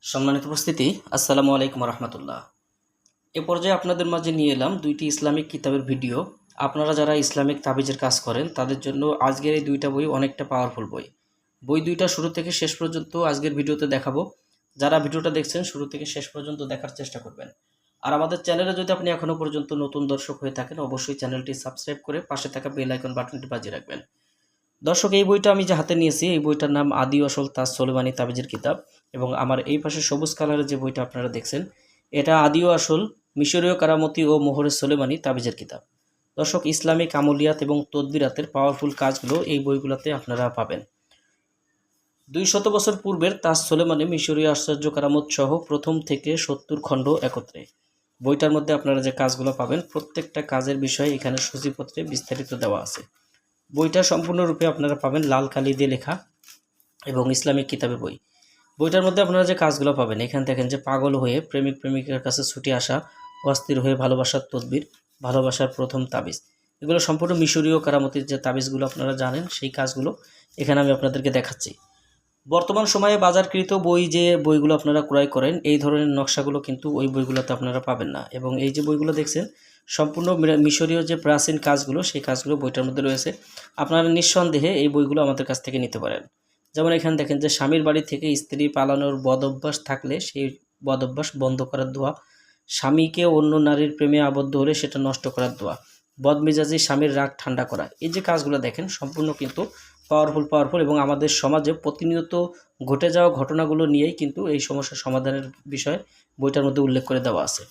সম্মানিত উপস্থিতি, আসসালামু আলাইকুম রহমতুল্লাহ। এ পর্যায়ে আপনাদের মাঝে নিয়ে এলাম দুইটি ইসলামিক কিতাবের ভিডিও। আপনারা যারা ইসলামিক তাবিজের কাজ করেন তাদের জন্য আজকের এই দুইটা বই অনেকটা পাওয়ারফুল বই। বই দুইটা শুরু থেকে শেষ পর্যন্ত আজকের ভিডিওতে দেখাবো। যারা ভিডিওটা দেখছেন শুরু থেকে শেষ পর্যন্ত দেখার চেষ্টা করবেন। আর আমাদের চ্যানেলে যদি আপনি এখনও পর্যন্ত নতুন দর্শক হয়ে থাকেন অবশ্যই চ্যানেলটি সাবস্ক্রাইব করে পাশে থাকা বেল আইকন বাটনটি বাজিয়ে রাখবেন। দর্শক, এই বইটা আমি যে হাতে নিয়েছি এই বইটার নাম আদি আসল তাজ সোলেমানি তাবিজের কিতাব, এবং আমার এই পাশে সবুজ কালারের যে বইটা আপনারা দেখছেন এটা আদি ও আসল মিশরীয় কারামতি ও মোহরে সোলেমানি তাবিজের কিতাব। দর্শক, ইসলামিক আমলিয়াত এবং তদবিরাতের পাওয়ারফুল কাজগুলো এই বইগুলোতে আপনারা পাবেন। 200 বছর পূর্বের তাজ সোলেমানি মিশরীয় আশ্চর্য কারামত সহ প্রথম থেকে 70 খণ্ড একত্রে। বইটার মধ্যে আপনারা যে কাজগুলো পাবেন প্রত্যেকটা কাজের বিষয়ে এখানে সূচিপত্রে বিস্তারিত দেওয়া আছে। বইটা সম্পূর্ণরূপে আপনারা পাবেন লাল কালি দিয়ে লেখা এবং ইসলামিক কিতাবের বই। বইটার মধ্যে আপনারা যে কাজগুলো পাবেন এখানে দেখেন যে পাগল হয়ে প্রেমিক প্রেমিকার কাছে ছুটে আসা, অস্থির হয়ে ভালোবাসার তদবির, ভালোবাসার প্রথম তাবিজ, এগুলো সম্পূর্ণ মিশরীয় কারামতির যে তাবিজগুলো আপনারা জানেন সেই কাজগুলো এখানে আমি আপনাদেরকে দেখাচ্ছি। বর্তমান সময়ে বাজারকৃত বই যে বইগুলো আপনারা ক্রয় করেন এই ধরনের নকশাগুলো কিন্তু ওই বইগুলোতে আপনারা পাবেন না, এবং এই যে বইগুলো দেখছেন সম্পূর্ণ মিশরীয় যে প্রাচীন কাজগুলো সেই কাজগুলো বইটার মধ্যে রয়েছে। আপনারা নিঃসন্দেহে এই বইগুলো আমাদের কাছ থেকে নিতে পারেন। যেমন এখানে দেখেন যে স্বামীর বাড়ি থেকে স্ত্রী পালানোর বদ অভ্যাস থাকলে সেই বদ অভ্যাস বন্ধ করার দোয়া, স্বামীকে অন্য নারীর প্রেমে আবদ্ধ হলে সেটা নষ্ট করার দোয়া, বদমেজাজি স্বামীর রাগ ঠান্ডা করা, এই যে কাজগুলো দেখেন সম্পূর্ণ কিন্তু পাওয়ারফুল এবং আমাদের সমাজে প্রতিনিয়ত ঘটে যাওয়া ঘটনাগুলো নিয়েই কিন্তু এই সমস্যার সমাধানের বিষয়ে বইটার মধ্যে উল্লেখ করে দেওয়া আছে।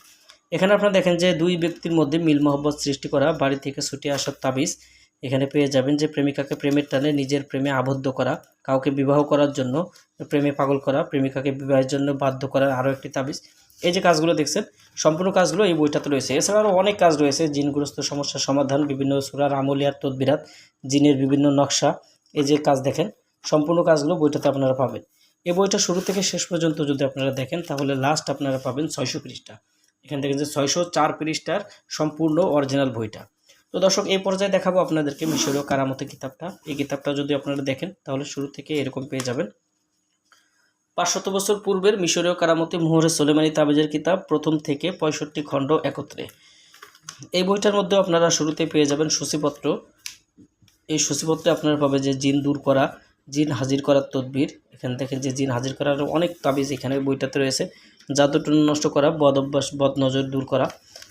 এখানে আপনারা দেখেন যে দুই ব্যক্তির মধ্যে মিল মহব্বত সৃষ্টি করা, বাড়ি থেকে ছুটে আসার তাবিজ। এখানে পেয়ে যাবেন যে প্রেমিকাকে প্রেমের টানে নিজের প্রেমে আবদ্ধ করা, কাউকে বিবাহ করার জন্য প্রেমে পাগল করা, প্রেমিকাকে বিবাহের জন্য বাধ্য করার আরও একটি তাবিজ। এই যে কাজগুলো দেখছেন সম্পূর্ণ কাজগুলো এই বইটাতে রয়েছে। এছাড়া আরও অনেক কাজ রয়েছে, জিনগ্রস্ত সমস্যার সমাধান, বিভিন্ন সূরার আমলিয়াত তদবিরাত, জিনের বিভিন্ন নকশা, এই যে কাজ দেখেন সম্পূর্ণ কাজগুলো বইটাতে আপনারা পাবেন। এই বইটা শুরু থেকে শেষ পর্যন্ত যদি আপনারা দেখেন তাহলে লাস্ট আপনারা পাবেন 600 পৃষ্ঠা। এখান থেকে যে 604 পৃষ্ঠার সম্পূর্ণ অরিজিনাল বইটা। তো দর্শক, এই পর্যায়ে দেখাবো আপনাদেরকে মিশরীয় কারামতি কিতাবটা। এই কিতাবটা যদি আপনারা দেখেন তাহলে শুরু থেকে এরকম পেয়ে যাবেন। 500 বছর পূর্বের মিশরীয় কারামতি মোহরে সোলেমানি তাবিজের কিতাব, প্রথম থেকে 65 খণ্ড একত্রে। এই বইটার মধ্যে আপনারা শুরুতে পেয়ে যাবেন সূচিপত্র। এই সূচিপত্রে আপনারা পাবেন যে জিন দূর করা, জিন হাজির করার তদবির। এখানে দেখেন যে জিন হাজির করার অনেক তাবিজ এখানে বইটাতে রয়েছে। জাদুটুন নষ্ট করা, বদ অভ্যাস বদ নজর দূর করা।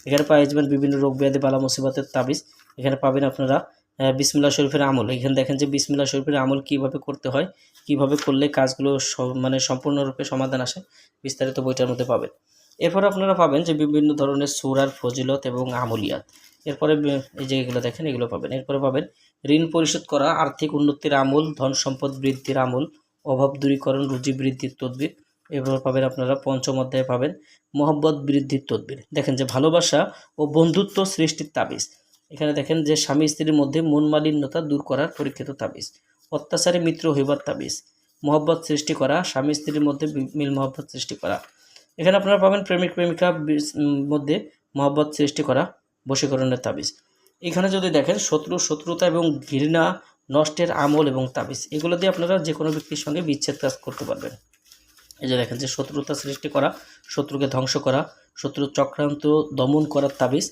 এখানে পেয়ে যাবেন বিভিন্ন রোগ ব্যাধি বালা মুসিবতের তাবিজ। এখানে পাবেন আপনারা বিসমিল্লাহ শরীফের আমল। এখানে দেখেন যে বিসমিল্লাহ শরীফের আমল কিভাবে করতে হয়, কিভাবে করলে কাজগুলো সম্পূর্ণরূপে সমাধান আসে, বিস্তারিত বইটার মধ্যে পাবেন। এরপর আপনারা পাবেন যে বিভিন্ন ধরনের সূরার ফজিলত এবং আমলিয়াত। এরপরে এই যে এগুলো দেখেন এগুলো পাবেন। এরপরে পাবেন ঋণ পরিশোধ করা, আর্থিক উন্নতির আমল, ধন সম্পদ বৃদ্ধির আমল, অভাব দূরীকরণ, রুজি বৃদ্ধির তদবির। এরপর পাবেন আপনারা পঞ্চম অধ্যায়ে পাবেন মহব্বত বৃদ্ধির তদবির। দেখেন যে ভালোবাসা ও বন্ধুত্ব সৃষ্টির তাবিজ। এখানে দেখেন যে স্বামী স্ত্রীর মধ্যে মন মালিন্যতা দূর করার পরীক্ষিত তাবিজ, অত্যাচারী মিত্র হইবার তাবিজ, মহব্বত সৃষ্টি করা, স্বামী স্ত্রীর মধ্যে মিল মহব্বত সৃষ্টি করা। এখানে আপনারা পাবেন প্রেমিক প্রেমিকা মধ্যে মহব্বত সৃষ্টি করা, বশীকরণের তাবিজ। এখানে যদি দেখেন শত্রুতা এবং ঘৃণা নষ্টের আমল এবং তাবিজ, এগুলো দিয়ে আপনারা যে কোনো ব্যক্তির সঙ্গে বিচ্ছেদ কাজ করতে পারবেন। এই যে দেখেন যে শত্রুতা সৃষ্টি করা, শত্রুকে ধ্বংস করা, শত্রুর চক্রান্ত দমন করার তাবিজ।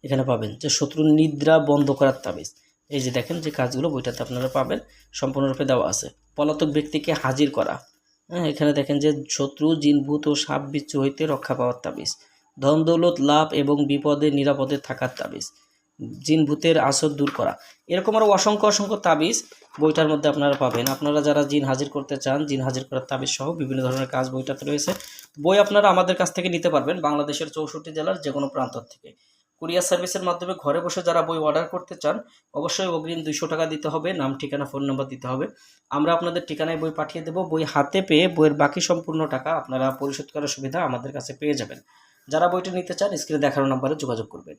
এখানে পাবেন যে শত্রুর নিদ্রা বন্ধ করার তাবিজ। এই যে দেখেন যে কাজগুলো বইটাতে আপনারা পাবেন, সম্পূর্ণরূপে দেওয়া আছে। পলাতক ব্যক্তিকে হাজির করা। এখানে দেখেন যে শত্রু জিনভূত ও সাপ বিচ্ছু হইতে রক্ষা পাওয়ার তাবিজ, ধন দৌলত লাভ এবং বিপদে নিরাপদে থাকার তাবিজ, জিন ভূতের আসর দূর করা। এরকম আরও অসংখ্য তাবিজ বইটার মধ্যে আপনারা পাবেন। আপনারা যারা জিন হাজির করতে চান, জিন হাজির করার তাবিজ সহ বিভিন্ন ধরনের কাজ বইটাতে রয়েছে। বই আপনারা আমাদের কাছ থেকে নিতে পারবেন বাংলাদেশের 64 জেলার যে কোনো প্রান্ত থেকে। কুরিয়ার সার্ভিসের মাধ্যমে ঘরে বসে যারা বই অর্ডার করতে চান অবশ্যই অগ্রিম 200 টাকা দিতে হবে, নাম ঠিকানা ফোন নাম্বার দিতে হবে। আমরা আপনাদের ঠিকানায় বই পাঠিয়ে দেব। বই হাতে পেয়ে বইয়ের বাকি সম্পূর্ণ টাকা আপনারা পরিশোধ করার সুবিধা আমাদের কাছে পেয়ে যাবেন। যারা বইটি নিতে চান স্ক্রিনে দেখানো নাম্বারে যোগাযোগ করবেন।